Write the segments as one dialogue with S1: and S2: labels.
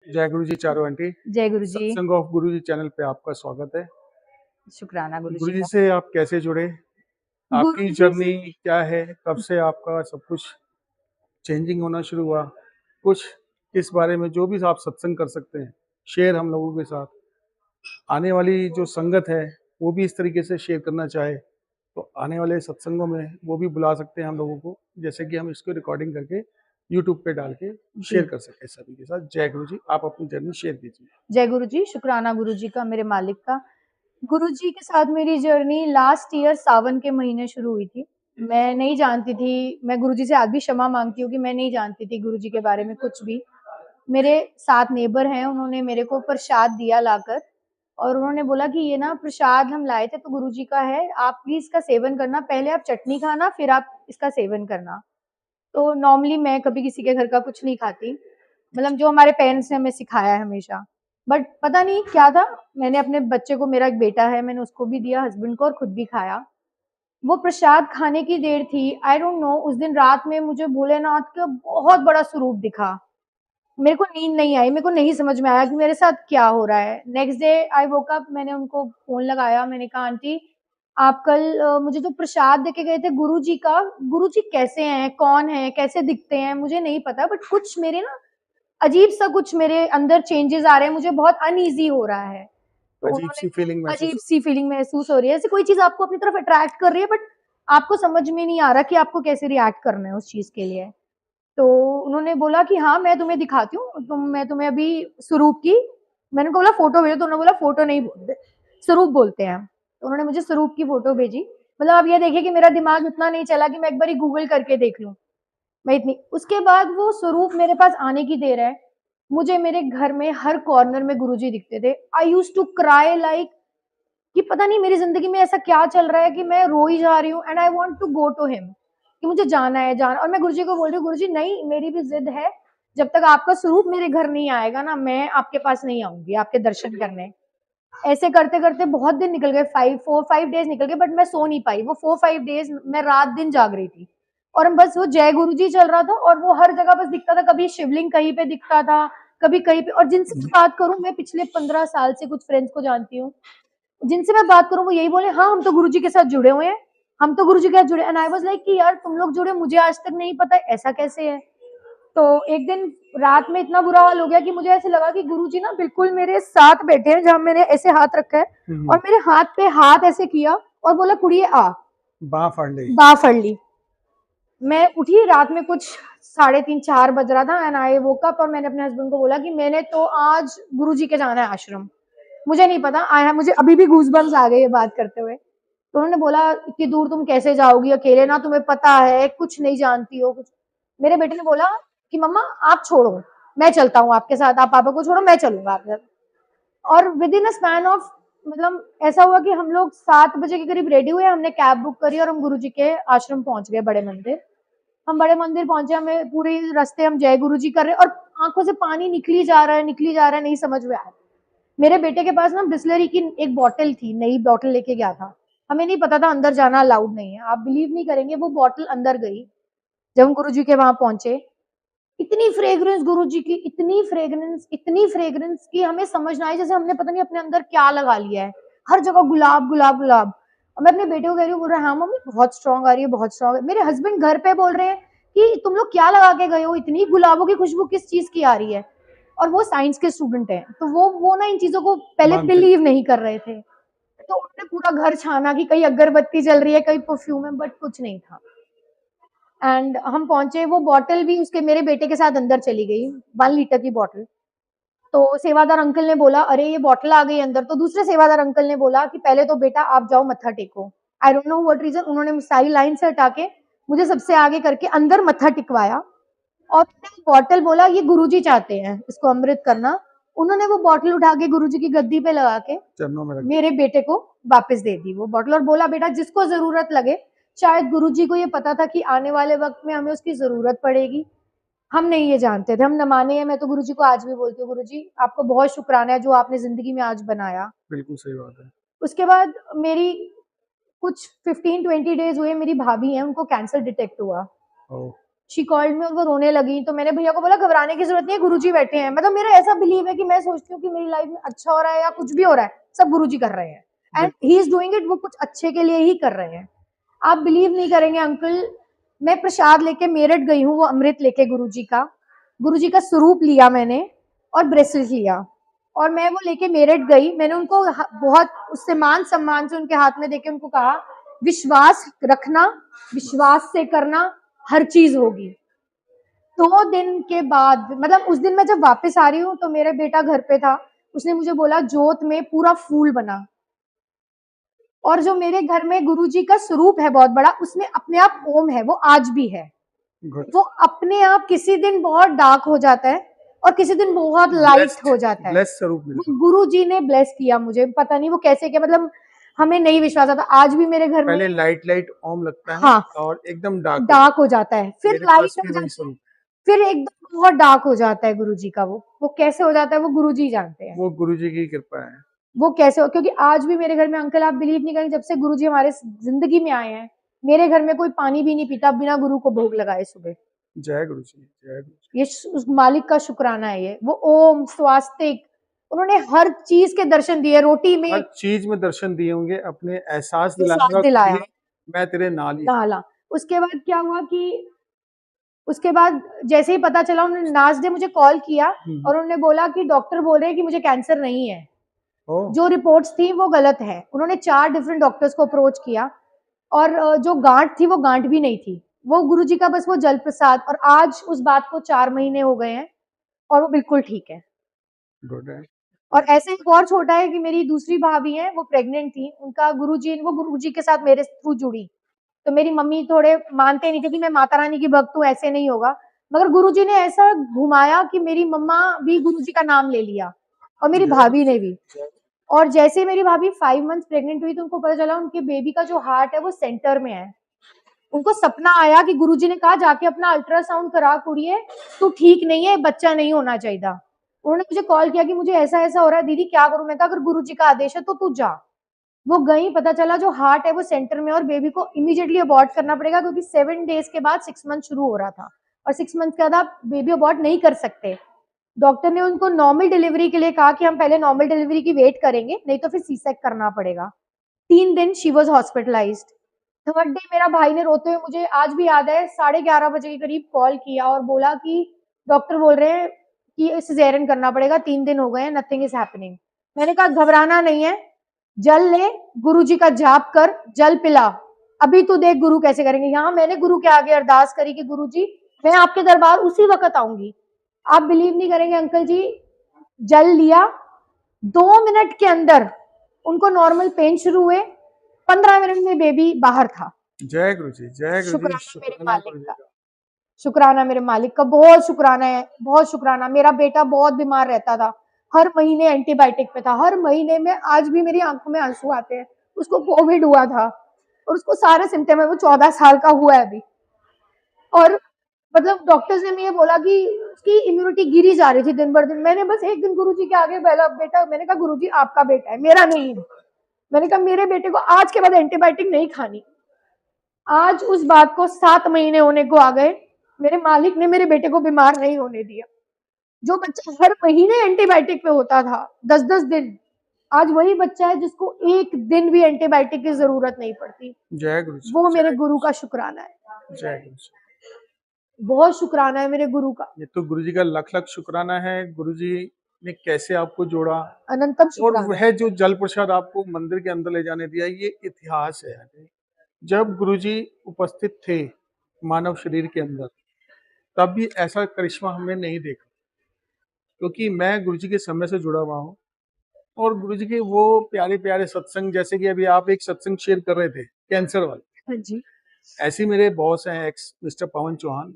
S1: जय गुरु जी चारों आंटी।
S2: जय गुरु जी।
S1: सत्संग ऑफ गुरु जी चैनल पे आपका स्वागत है।
S2: शुक्राना गुरु
S1: गुरु
S2: जी
S1: जी
S2: का।
S1: से आप कैसे जुड़े?
S2: गुरु
S1: आपकी
S2: जी
S1: जर्नी क्या है? कब से आपका सब कुछ चेंजिंग होना शुरू हुआ? कुछ इस बारे में जो भी आप सत्संग कर सकते हैं शेयर हम लोगों के साथ। आने वाली जो संगत है वो भी इस तरीके से शेयर करना चाहे तो आने वाले सत्संगों में वो भी बुला सकते हैं हम लोगों को, जैसे कि हम इसको रिकॉर्डिंग करके यूट्यूब पे डाल के शेयर कर सकें सभी के साथ। जय गुरु जी, आप अपनी जर्नी शेयर कीजिए।
S2: जय गुरु जी। शुक्राना गुरु जी का, मेरे मालिक का। गुरु जी के साथ मेरी जर्नी लास्ट ईयर सावन के महीने शुरू हुई थी। मैं नहीं जानती थी, मैं गुरु जी से आज भी क्षमा मांगती हूँ कि मैं नहीं जानती थी गुरु जी के बारे में कुछ भी। मेरे साथ नेबर हैं, उन्होंने मेरे को प्रसाद दिया लाकर और उन्होंने बोला कि ये ना प्रसाद हम लाए थे तो गुरु जी का है, आप प्लीज इसका सेवन करना, पहले आप चटनी खाना फिर आप इसका सेवन करना। तो नॉर्मली मैं कभी किसी के घर का कुछ नहीं खाती, मतलब जो हमारे पेरेंट्स ने हमें सिखाया है हमेशा। बट पता नहीं क्या था, मैंने अपने बच्चे को, मेरा एक बेटा है, मैंने उसको भी दिया, हस्बैंड को, और खुद भी खाया। वो प्रसाद खाने की देर थी, आई डोंट नो, उस दिन रात में मुझे भोलेनाथ का बहुत बड़ा स्वरूप दिखा। मेरे को नींद नहीं आई, मेरे को नहीं समझ में आया कि मेरे साथ क्या हो रहा है। Next day I woke up, मैंने उनको फोन लगाया, मैंने कहा आंटी आप कल मुझे जो प्रसाद देके गए थे गुरु जी का, गुरु जी कैसे हैं, कौन है, कैसे दिखते हैं, मुझे नहीं पता, बट कुछ मेरे ना अजीब सा कुछ मेरे अंदर चेंजेस आ रहे हैं, मुझे बहुत अनईजी हो रहा है। तो
S1: अजीब
S2: उन्होंने,
S1: सी फीलिंग महसूस
S2: अजीब सी फीलिंग महसूस हो रही है, ऐसे कोई चीज आपको अपनी तरफ अट्रैक्ट कर रही है बट आपको समझ में नहीं आ रहा कि आपको कैसे रिएक्ट करना है उस चीज के लिए। तो उन्होंने बोला कि हाँ मैं तुम्हें दिखाती हूँ, मैं तुम्हें अभी स्वरूप की, मैंने बोला फोटो भेजो, तो उन्होंने बोला फोटो नहीं बोलते, स्वरूप बोलते हैं। तो उन्होंने मुझे स्वरूप की फोटो भेजी। मतलब आप ये देखिए कि मेरा दिमाग इतना नहीं चला कि मैं एक बार गूगल करके देख लूं, मैं इतनी, उसके बाद वो स्वरूप मेरे पास आने की देर है। मुझे मेरे घर में हर कॉर्नर में गुरुजी दिखते थे। आई यूज टू क्राई लाइक कि पता नहीं मेरी जिंदगी में ऐसा क्या चल रहा है कि मैं रो ही जा रही हूँ, and I want to go to him, कि मुझे जाना है, जाना। और मैं गुरुजी को बोल रही हूँ गुरुजी नहीं, मेरी भी जिद है, जब तक आपका स्वरूप मेरे घर नहीं आएगा ना, मैं आपके पास नहीं आऊंगी आपके दर्शन करने। ऐसे करते करते बहुत दिन निकल गए, 4-5 डेज निकल गए, बट मैं सो नहीं पाई। वो 4-5 डेज मैं रात दिन जाग रही थी और हम बस वो जय गुरु जी चल रहा था और वो हर जगह बस दिखता था, कभी शिवलिंग कहीं पे दिखता था, कभी कहीं पे। और जिनसे बात करूं, मैं पिछले 15 साल से कुछ फ्रेंड्स को जानती हूँ, जिनसे मैं बात करूं वो यही बोले हाँ हम तो गुरु जी के साथ जुड़े हुए हैं, हम तो गुरु जी के साथ जुड़े। एंड आई वाज लाइक कि यार तुम लोग जुड़े, मुझे आज तक नहीं पता ऐसा कैसे है। तो एक दिन रात में इतना बुरा हाल हो गया कि मुझे ऐसे लगा कि गुरुजी ना बिल्कुल मेरे साथ बैठे हैं, जहां मैंने ऐसे हाथ रखा है और मेरे हाथ पे हाथ ऐसे किया और बोला कुड़िए आ,
S1: बाह फड़ ली।
S2: बा फड़ ली। मैं उठी रात में कुछ 3:30-4 बज रहा था, एंड आई वोक अप, और मैंने अपने हस्बैंड को बोला कि मैंने तो आज गुरुजी के जाना है आश्रम। मुझे नहीं पता आया, मुझे अभी भी गूज़बम्स आ गए ये बात करते हुए। तो उन्होंने बोला इतनी दूर तुम कैसे जाओगी अकेले, ना तुम्हें पता है, कुछ नहीं जानती हो कुछ। मेरे बेटे ने बोला कि मम्मा आप छोड़ो, मैं चलता हूँ आपके साथ, आप पापा को छोड़ो, मैं चलूंगा आपके साथ। और with in a span of, मतलब ऐसा हुआ कि हम लोग 7 बजे के करीब रेडी हुए, हमने कैब बुक करी और हम गुरु जी के आश्रम पहुंच गए, बड़े मंदिर। हम बड़े मंदिर पहुंचे, हमें पूरे रास्ते हम जय गुरु जी कर रहे और आंखों से पानी निकली जा रहा है, निकली जा रहा है, नहीं समझ में आया। मेरे बेटे के पास ना बिस्लरी की एक बॉटल थी, नई बॉटल लेके गया था। हमें नहीं पता था अंदर जाना अलाउड नहीं है, आप बिलीव नहीं करेंगे, वो बॉटल अंदर गई जब हम गुरु जी के वहां पहुंचे। इतनी फ्रेग्रेंस गुरु जी की, इतनी फ्रेग्रेंस, इतनी फ्रेग्रेंस की हमें समझ ना आई, जैसे हमने पता नहीं अपने अंदर क्या लगा लिया है। हर जगह गुलाब गुलाब गुलाब। और मैं अपने बेटे को कह रही हूँ, बोल रहा है हाँ मम्मी बहुत स्ट्रांग आ रही है, बहुत स्ट्रांग है। मेरे हस्बैंड घर पे बोल रहे हैं कि तुम लोग क्या लगा के गए हो, इतनी गुलाबों की खुशबू किस चीज की आ रही है। और वो साइंस के स्टूडेंट हैं, तो वो ना इन चीजों को पहले बिलीव नहीं कर रहे थे। तो उन्होंने पूरा घर छाना कि कहीं अगरबत्ती जल रही है, कहीं परफ्यूम है, बट कुछ नहीं था। एंड हम पहुंचे, वो बॉटल भी उसके, मेरे बेटे के साथ अंदर चली गई, 1 लीटर की बॉटल। तो सेवादार अंकल ने बोला अरे ये बॉटल आ गई अंदर, तो दूसरे सेवादार अंकल ने बोला कि पहले तो बेटा आप जाओ मत्था टेको। I don't know what reason, उन्होंने सारी लाइन से हटा के मुझे सबसे आगे करके अंदर मत्था टिकवाया। और बॉटल बोला ये गुरुजी चाहते हैं इसको अमृत करना। उन्होंने वो बॉटल उठा के गुरुजी की गद्दी पे लगा के
S1: चरणों में रख
S2: मेरे बेटे को वापस दे दी वो बॉटल, और बोला बेटा जिसको जरूरत लगे, शायद गुरुजी को ये पता था कि आने वाले वक्त में हमें उसकी जरूरत पड़ेगी, हम नहीं ये जानते थे, हम न माने हैं। मैं तो गुरुजी को आज भी बोलती हूँ गुरुजी आपको बहुत शुक्राना है जो आपने जिंदगी में आज बनाया।
S1: बिल्कुल सही बात है।
S2: उसके बाद मेरी कुछ 15-20 डेज हुए, मेरी भाभी है उनको कैंसर डिटेक्ट हुआ। शी कॉल्ड मी और वो रोने लगी, तो मैंने भैया को बोला घबराने की जरूरत नहीं है, गुरुजी बैठे हैं। मतलब मेरा ऐसा बिलीव है कि मैं सोचती हूँ कि मेरी लाइफ में अच्छा हो रहा है या कुछ भी हो रहा है, सब गुरुजी कर रहे हैं, and he is doing it, वो कुछ अच्छे के लिए ही कर रहे हैं। आप बिलीव नहीं करेंगे अंकल, मैं प्रसाद लेके मेरठ गई हूँ, वो अमृत लेके गुरुजी का स्वरूप लिया मैंने और ब्रेसलेट लिया, और मैं वो लेके मेरठ गई। मैंने उनको बहुत उससे मान सम्मान से उनके हाथ में देके उनको कहा, विश्वास रखना, विश्वास से करना, हर चीज होगी। 2 दिन के बाद, मतलब उस दिन मैं जब वापस आ रही हूँ तो मेरा बेटा घर पे था, उसने मुझे बोला जोत में पूरा फूल बना, और जो मेरे घर में गुरुजी का स्वरूप है बहुत बड़ा, उसमें अपने आप ओम है, वो आज भी है।
S1: गुड।
S2: वो अपने आप किसी दिन बहुत डार्क हो जाता है और किसी दिन बहुत लाइट हो जाता है।
S1: ब्लेस्ड स्वरूप मिला।
S2: वो गुरुजी ने ब्लेस किया मुझे, पता नहीं वो कैसे किया, मतलब हमें नहीं विश्वास आता। आज भी मेरे घर में
S1: पहले लाइट लाइट ओम लगता है,
S2: हाँ
S1: और एकदम डार्क
S2: डार्क हो जाता है, फिर
S1: मेरे
S2: लाइट
S1: पास
S2: हो
S1: भी
S2: जाता
S1: वही
S2: है,
S1: स्वरूप।
S2: फिर एकदम बहुत डार्क हो जाता है गुरुजी का। वो कैसे हो जाता है वो गुरुजी जानते हैं,
S1: वो गुरुजी की कृपा है।
S2: वो कैसे हो, क्योंकि आज भी मेरे घर में अंकल, आप बिलीव नहीं करेंगे, जब से गुरुजी हमारे जिंदगी में आए हैं, मेरे घर में कोई पानी भी नहीं पीता बिना गुरु को भोग लगाए सुबह।
S1: जय गुरुजी, जय गुरुजी।
S2: ये उस मालिक का शुक्राना है। ये वो ओम स्वास्तिक, उन्होंने हर चीज के दर्शन दिए, रोटी में
S1: हर चीज में दर्शन दिए होंगे, अपने एहसास
S2: सांस
S1: दिलाने का
S2: दिलाया,
S1: कि मैं तेरे नाल ही हूं।
S2: डाला। उसके बाद क्या हुआ कि उसके बाद जैसे ही पता चला, उन्होंने नाज ने मुझे कॉल किया और उन्होंने बोला कि डॉक्टर बोल रहे हैं कि मुझे कैंसर नहीं है,
S1: ओ
S2: जो रिपोर्ट्स थी वो गलत है। उन्होंने 4 डिफरेंट डॉक्टर्स को अप्रोच किया, और जो गांठ थी वो गांठ भी नहीं थी, वो गुरुजी का बस वो जल प्रसाद। और आज उस बात को 4 महीने हो गए हैं और वो बिल्कुल ठीक है।
S1: गुड है।
S2: और ऐसे एक और छोटा है कि मेरी दूसरी भाभी है, वो प्रेग्नेंट थी, उनका वो गुरुजी के साथ मेरे थ्रू जुड़ी। तो मेरी मम्मी थोड़े मानते नहीं थे कि मैं माता रानी की भक्त हूँ, ऐसे नहीं होगा, मगर गुरुजी ने ऐसा घुमाया कि मेरी मम्मा भी गुरुजी का नाम ले लिया और मेरी
S1: जय
S2: भाभी ने
S1: गुरुजी,
S2: भी।
S1: जय।
S2: और जैसे मेरी भाभी 5 मंथ्स प्रेग्नेंट हुई तो उनको पता चला उनके बेबी का जो हार्ट है वो सेंटर में है। उनको सपना आया कि गुरुजी ने कहा जाके अपना अल्ट्रासाउंड करा कुड़िए, तू ठीक नहीं है, बच्चा नहीं होना चाहिए। उन्होंने मुझे कॉल किया कि मुझे ऐसा ऐसा हो रहा है दीदी, क्या करूं। मैं कहा अगर गुरुजी का आदेश है तो तू जा। वो गई, पता चला जो हार्ट है वो सेंटर में, और बेबी को इमीडिएटली अबॉर्ट करना पड़ेगा, क्योंकि 7 डेज के बाद 6 मंथ शुरू हो रहा था, और 6 मंथ के बाद आप बेबी अबॉर्ट नहीं कर सकते। डॉक्टर ने उनको नॉर्मल डिलीवरी के लिए कहा कि हम पहले नॉर्मल डिलीवरी की वेट करेंगे, नहीं तो फिर सी सेक करना पड़ेगा। 3 दिन she was hospitalised. Third day मेरा भाई ने रोते हुए, मुझे आज भी याद है, 11:30 बजे के करीब कॉल किया और बोला कि डॉक्टर बोल रहे हैं कि सिजेरियन करना पड़ेगा, 3 दिन हो गए हैं, नथिंग इज हैपनिंग। मैंने कहा घबराना नहीं है, जल ले, गुरु जी का जाप कर, जल पिला, अभी तू देख गुरु कैसे करेंगे। यहाँ मैंने गुरु के आगे अरदास करी कि गुरु जी मैं आपके दरबार उसी वक्त आऊंगी। आप बिलीव नहीं करेंगे अंकल जी, जल लिया, 2 मिनट के अंदर उनको नॉर्मल पेन शुरू हुए, 15 मिनट में बेबी बाहर था।
S1: जय गुरुजी, जय गुरुजी,
S2: शुक्राना मेरे
S1: शुक्राना
S2: मालिक
S1: गुरुजी
S2: का,
S1: का।
S2: शुक्राना मेरे मालिक का, बहुत शुक्राना है, बहुत शुक्राना। मेरा बेटा बहुत बीमार रहता था, हर महीने एंटीबायोटिक पे था, हर महीने में, आज भी मेरी आंखों में आंसू आते हैं। उसको कोविड हुआ था और उसको सारे सिम्टम है, वो 14 साल का हुआ है अभी, और मतलब डॉक्टर्स ने मुझे बोला कि उसकी इम्यूनिटी गिरी जा रही थी दिन भर दिन। मैंने बस एक दिन गुरुजी के आगे पहला बेटा, मैंने कहा गुरुजी आपका बेटा है, मेरा नहीं है। मैंने कहा मेरे बेटे को आज के बाद एंटीबायोटिक नहीं खानी। आज उस बात को 7 महीने होने को आ गए, मेरे मालिक ने मेरे बेटे को बीमार नहीं होने दिया। जो बच्चा हर महीने एंटीबायोटिक पे होता था 10-10 दिन, आज वही बच्चा है जिसको एक दिन भी एंटीबायोटिक की जरूरत नहीं पड़ती।
S1: जय गुरुजी,
S2: वो मेरे
S1: जय
S2: गुरु का शुक्राना है,
S1: जय गुरुजी।
S2: बहुत शुक्राना है मेरे गुरु का,
S1: ये तो गुरुजी का लख लख शुक्राना है, गुरुजी ने कैसे आपको जोड़ा,
S2: अनंतम
S1: और
S2: शुक्राना है।
S1: वह जो जल प्रसाद आपको मंदिर के अंदर ले जाने दिया, ये इतिहास है। जब गुरुजी उपस्थित थे मानव शरीर के अंदर, तब भी ऐसा करिश्मा हमने नहीं देखा, क्योंकि मैं गुरुजी के समय से जुड़ा हुआ हूँ। और गुरुजी के वो प्यारे प्यारे सत्संग, जैसे कि अभी आप एक सत्संग शेयर कर रहे थे कैंसर वाले,
S2: हाँ जी,
S1: ऐसे ही मेरे बॉस हैं एक्स मिस्टर पवन चौहान,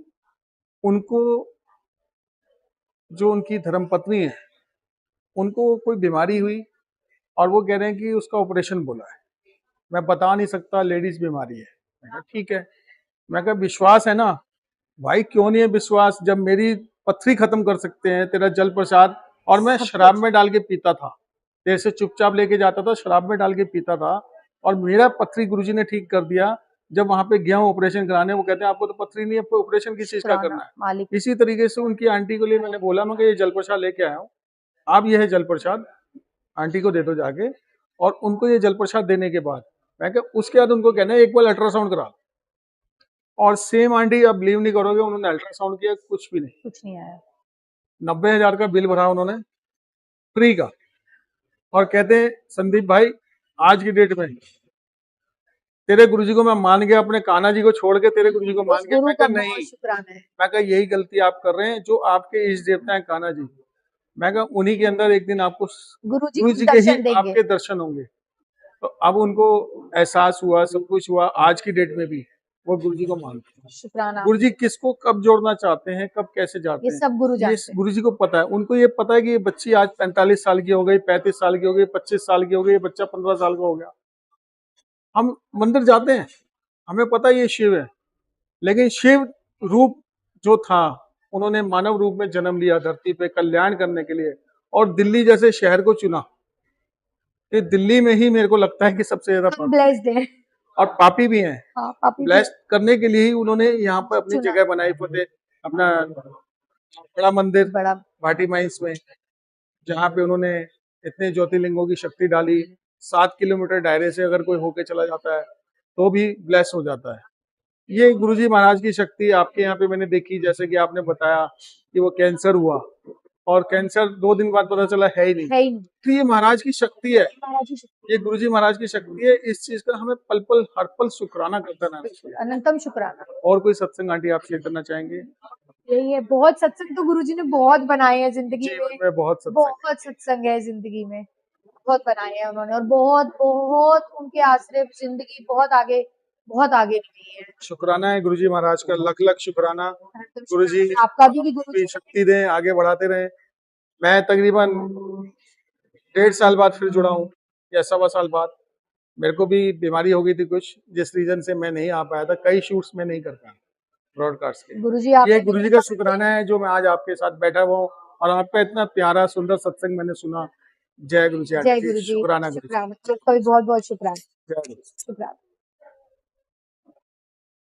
S1: उनको, जो उनकी धर्मपत्नी है, उनको कोई बीमारी हुई और वो कह रहे हैं कि उसका ऑपरेशन बोला है, मैं बता नहीं सकता, लेडीज बीमारी है। मैं कहा ठीक है, मैं कहा विश्वास है ना भाई, क्यों नहीं है विश्वास, जब मेरी पथरी खत्म कर सकते हैं तेरा जल प्रसाद। और मैं
S2: सब
S1: शराब
S2: कुछ
S1: में डाल के पीता था, तेरे से चुपचाप लेके जाता था, शराब में डाल के पीता था, और मेरा पथरी गुरुजी ने ठीक कर दिया। जब वहां पे गया हूँ ऑपरेशन कराने, वो कहते हैं आपको तो पथरी नहीं है, आपको ऑपरेशन किस चीज का
S2: शुक्राना
S1: करना है।
S2: मालिक।
S1: इसी तरीके से उनकी आंटी को लिए मैंने बोला, मैं कि ये जल प्रसाद लेके आया हूँ, आप ये है जल प्रसाद आंटी को दे दो जाके, और उनको ये जल प्रसाद देने के बाद मैं कहा उसके बाद उनको कहना है एक बार अल्ट्रासाउंड करा। और सेम आंटी, आप बिलीव नहीं करोगे, उन्होंने अल्ट्रासाउंड किया, कुछ भी नहीं,
S2: कुछ नहीं आया।
S1: 90,000 का बिल भरा उन्होंने फ्री का। और कहते हैं संदीप भाई आज की डेट में तेरे गुरुजी को मैं मान गया, अपने कान्हा जी को छोड़ के तेरे गुरुजी को मान
S2: उस
S1: गया।
S2: गुरु
S1: मैं
S2: का
S1: कहा
S2: बहुत
S1: नहीं,
S2: शुक्राना है।
S1: मैं कहा यही गलती आप कर रहे हैं, जो आपके इष्ट देवता है कान्हा जी, मैं कहा उन्हीं के अंदर एक दिन आपको
S2: गुरु जी
S1: गुरु
S2: को
S1: जी के ही
S2: दर्शन देंगे।
S1: आपके दर्शन होंगे। तो अब उनको एहसास हुआ, सब कुछ हुआ, आज की डेट में भी वो गुरु जी को मानते हैं।
S2: शुक्राना।
S1: गुरु जी किसको कब जोड़ना चाहते हैं, कब कैसे जाते
S2: ये
S1: हैं,
S2: सब गुरु
S1: ये
S2: जानते हैं।
S1: गुरु जी को पता है। उनको ये पता है कि ये बच्ची आज 45 साल की हो गई, 35 साल की हो गई, 25 साल की हो गई, ये बच्चा 15 साल का हो गया। हम मंदिर जाते हैं, हमें पता है ये शिव है, लेकिन शिव रूप जो था, उन्होंने मानव रूप में जन्म लिया धरती पे कल्याण करने के लिए, और दिल्ली जैसे शहर को चुना कि दिल्ली में ही मेरे को लगता है कि सबसे ज्यादा
S2: हम ब्लेस्ड हैं।
S1: और पापी भी हैं।
S2: हाँ, पापी भी
S1: ब्लेस्ड करने के लिए ही उन्होंने यहाँ पर अपनी
S2: चुना।
S1: जगह बनाई, फतेह अपना बड़ा मंदिर
S2: बड़ा
S1: भाटी माइंस में, जहाँ पे उन्होंने इतने ज्योतिर्लिंगों की शक्ति डाली। 7 किलोमीटर दायरे से अगर कोई होके चला जाता है तो भी ब्लेस हो जाता है। ये गुरुजी महाराज की शक्ति आपके यहाँ पे मैंने देखी, जैसे कि आपने बताया कि वो कैंसर हुआ, और कैंसर 2 दिन बाद पता चला है ही नहीं।
S2: है ही नहीं।
S1: तो ये महाराज की शक्ति है,
S2: महाराज की शक्ति।
S1: ये गुरुजी महाराज की शक्ति है। इस चीज का हमें पल पल हर पल शुक्राना करता रहना चाहिए।
S2: अनंतम शुक्राना।
S1: और कोई सत्संग आंटी आप शेयर करना चाहेंगे?
S2: यही है, बहुत सत्संग तो गुरुजी ने बहुत बनाए हैं जिंदगी
S1: जीवन में बहुत सत्संग,
S2: बहुत सत्संग है जिंदगी में, बहुत बनाए हैं उन्होंने, और बहुत बहुत उनके आश्रय जिंदगी बहुत आगे निकली है।
S1: शुक्राना है गुरुजी महाराज का, लख लख शुक्राना।
S2: अनंतम
S1: गुरुजी
S2: शुक्राना आपका भी कि
S1: की
S2: गुरुजी
S1: शक्ति दें, आगे बढ़ाते रहें। मैं तकरीबन 1.5 साल बाद फिर जुड़ा हूँ, या 1.25 साल बाद। मेरे को भी बीमारी हो गई थी कुछ, जिस रीजन से मैं नहीं आ पाया था, कई शूट्स में नहीं कर पाया ब्रॉडकास्ट के।
S2: गुरुजी आप
S1: ये गुरुजी का शुक्राना है जो मैं आज आपके साथ बैठा हुआ हूँ, और आपका इतना प्यारा सुंदर सत्संग मैंने सुना। जय गुरु जी,
S2: जय गुरुजी।
S1: शुक्राना गुरुजी,
S2: शुक्राना, आपका भी बहुत बहुत शुक्राना।
S1: जय गुरु।
S2: शुक्राना।